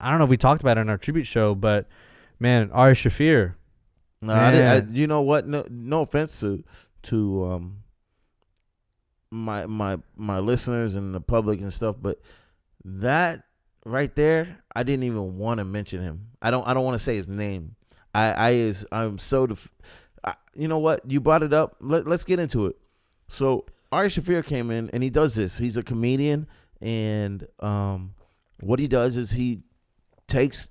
I don't know if we talked about it in our tribute show, but man, Ari Shaffir. No, you know what? No offense to my listeners and the public and stuff, but that right there, I didn't even want to mention him. I don't want to say his name. I'm so you know what? You brought it up. Let's get into it. So Ari Shaffir came in and he does this. He's a comedian, and what he does is he takes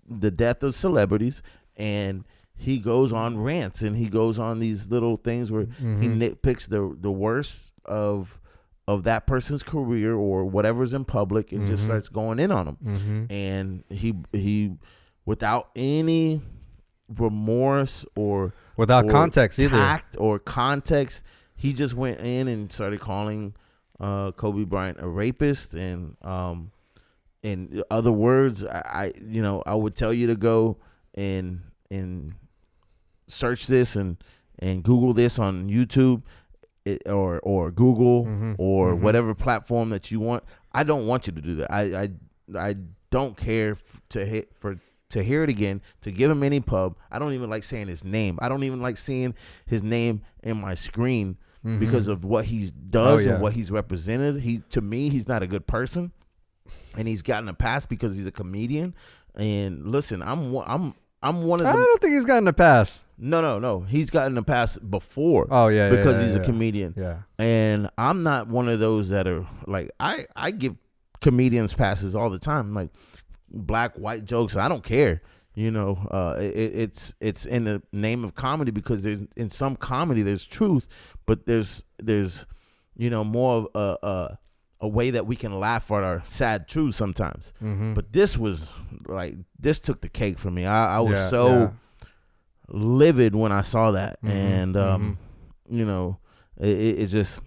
the death of celebrities and he goes on rants and he goes on these little things where he nitpicks the worst of that person's career or whatever's in public and just starts going in on them. And he without any remorse or context tact or context, he just went in and started calling Kobe Bryant a rapist and in other words, I would tell you to go and search this and Google this on YouTube or Google or whatever platform that you want. I don't want you to do that. I don't care to hear it again, to give him any pub. I don't even like saying his name. I don't even like seeing his name in my screen because of what he does and what he's represented. To me, he's not a good person. And he's gotten a pass because he's a comedian. And listen, I'm one of them. I don't think he's gotten a pass. No. He's gotten a pass before. Oh yeah, because he's a comedian. Yeah. And I'm not one of those that are like I give comedians passes all the time, like black, white jokes. I don't care. It's in the name of comedy because there's in some comedy there's truth, but there's more of a way that we can laugh at our sad truths sometimes. But this was this took the cake for me. I was livid when I saw that. And it just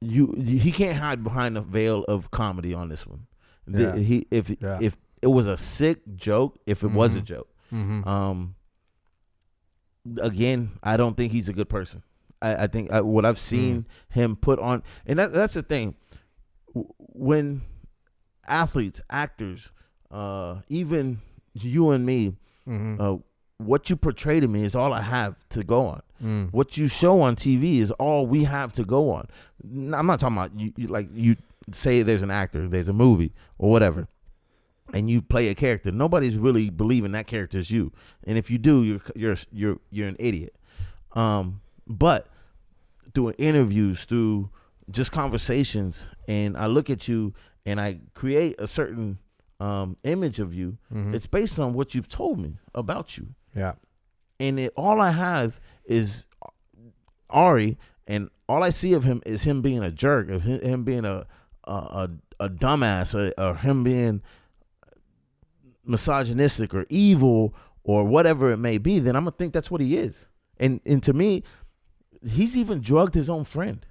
he can't hide behind the veil of comedy on this one. If it was a sick joke, if it was a joke, again, I don't think he's a good person. I think what I've seen him put on, and that's the thing. When athletes, actors, even you and me, what you portray to me is all I have to go on. What you show on TV is all we have to go on. I'm not talking about you say there's an actor, there's a movie or whatever, and you play a character. Nobody's really believing that character is you, and if you do, you're an idiot. But through interviews, through just conversations, and I look at you and I create a certain image of you. It's based on what you've told me about you. Yeah. And all I have is Ari, and all I see of him is him being a jerk, of him being a dumbass, or him being misogynistic or evil or whatever it may be. Then I'm gonna think that's what he is. And to me, he's even drugged his own friend.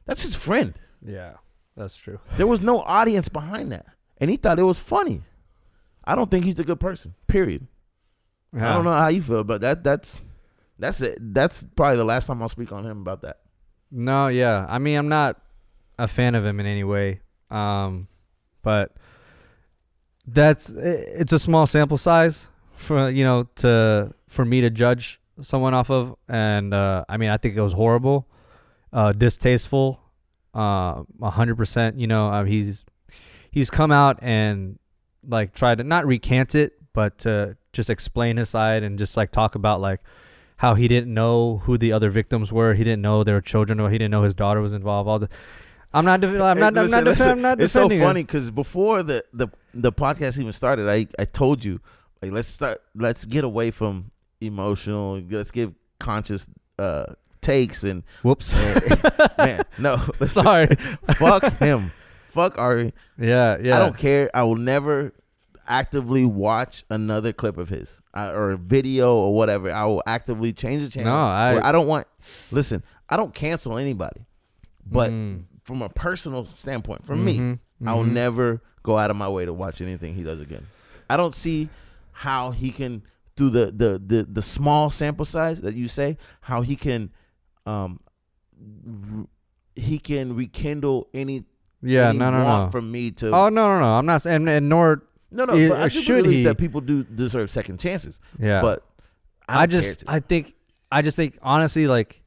That's his friend. Yeah, that's true. There was no audience behind that, and he thought it was funny. I don't think he's a good person. Period. Yeah. I don't know how you feel, but that's it. That's probably the last time I'll speak on him about that. No, yeah. I mean, I'm not a fan of him in any way, but it's a small sample size for me to judge someone off of, and I mean, I think it was horrible, distasteful, 100%. He's come out and like tried to not recant it, but to just explain his side and just like talk about like how he didn't know who the other victims were, he didn't know they were children, or he didn't know his daughter was involved. I'm not defending. It's so funny because before the podcast even started, I told you, like, let's get away from emotional, let's give conscious takes and whoops. Man, no, listen, sorry. Fuck him. Fuck Ari. Yeah. I don't care. I will never actively watch another clip of his or a video or whatever. I will actively change the channel. No, I don't want. Listen, I don't cancel anybody, but from a personal standpoint, for me, I will never go out of my way to watch anything he does again. I don't see how he can, through the small sample size that you say, how he can rekindle any Yeah, any no. want from me to. Oh no. I'm not saying, and nor No, it- but I do should believe he. that people do deserve second chances. Yeah, But I just I just think honestly, like,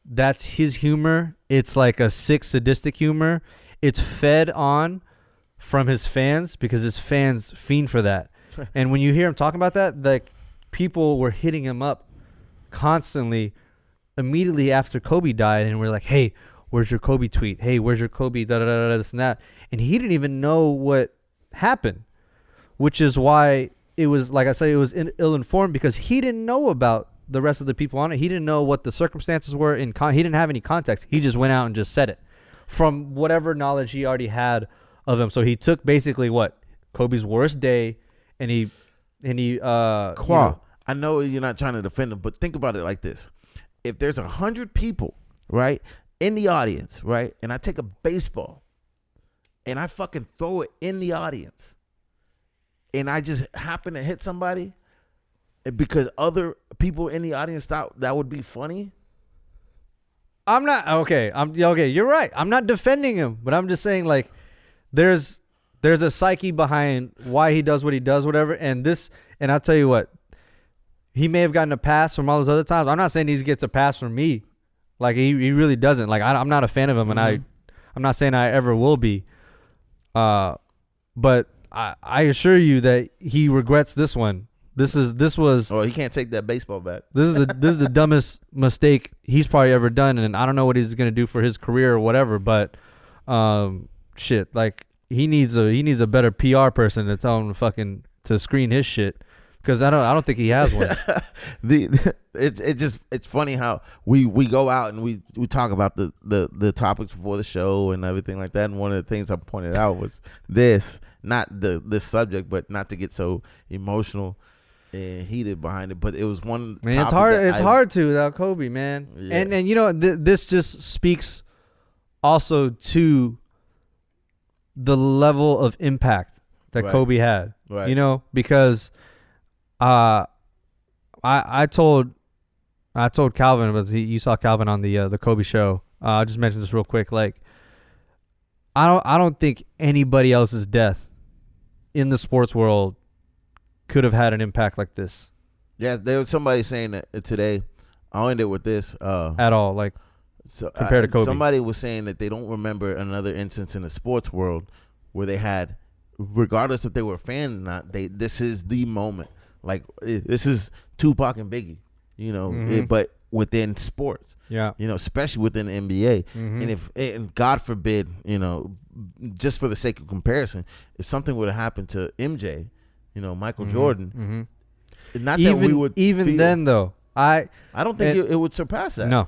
that's his humor. It's like a sick, sadistic humor. It's fed on from his fans because his fans fiend for that. And when you hear him talking about that, like, people were hitting him up constantly immediately after Kobe died, and we're like, "Hey, where's your Kobe tweet? Hey, where's your Kobe? Da da da da this and that." And he didn't even know what happened, which is why it was, like I say, it was ill-informed, because he didn't know about the rest of the people on it. He didn't know what the circumstances were. He didn't have any context. He just went out and just said it from whatever knowledge he already had of him. So he took basically what Kobe's worst day, and he Khoa, I know you're not trying to defend him, but think about it like this: if there's 100 people, right, in the audience, right, and I take a baseball and I fucking throw it in the audience, and I just happen to hit somebody because other people in the audience thought that would be funny. I'm not okay. You're right. I'm not defending him, but I'm just saying, like, there's a psyche behind why he does what he does, whatever. And I'll tell you what, he may have gotten a pass from all those other times. I'm not saying he gets a pass from me. Like, he really doesn't. Like, I'm not a fan of him, and I'm not saying I ever will be. But I assure you that he regrets this one. This was. Oh, he can't take that baseball back. This is the dumbest mistake he's probably ever done, and I don't know what he's gonna do for his career or whatever. But, shit, like, he needs a better PR person to tell him to screen his shit, because I don't think he has one. It's funny how we go out and we talk about the topics before the show and everything like that. And one of the things I pointed out was this subject, but not to get so emotional and heated behind it. But it was one. Man, it's hard. It's hard to without Kobe, man. Yeah. And you know, this just speaks also to the level of impact that Kobe had. Right. You know, because I told Calvin, but you saw Calvin on the Kobe show. I'll just mention this real quick. Like, I don't think anybody else's death in the sports world could have had an impact like this. Yeah, there was somebody saying that today. I'll end it with this. At all, like, compared to Kobe. Somebody was saying that they don't remember another instance in the sports world where they had, regardless if they were a fan or not, this is the moment. Like, this is Tupac and Biggie, you know, but within sports. Yeah. You know, especially within the NBA. And God forbid, you know, just for the sake of comparison, if something would have happened to MJ, you know, Michael Jordan, not that we would even feel, then though, I don't think it would surpass that. No,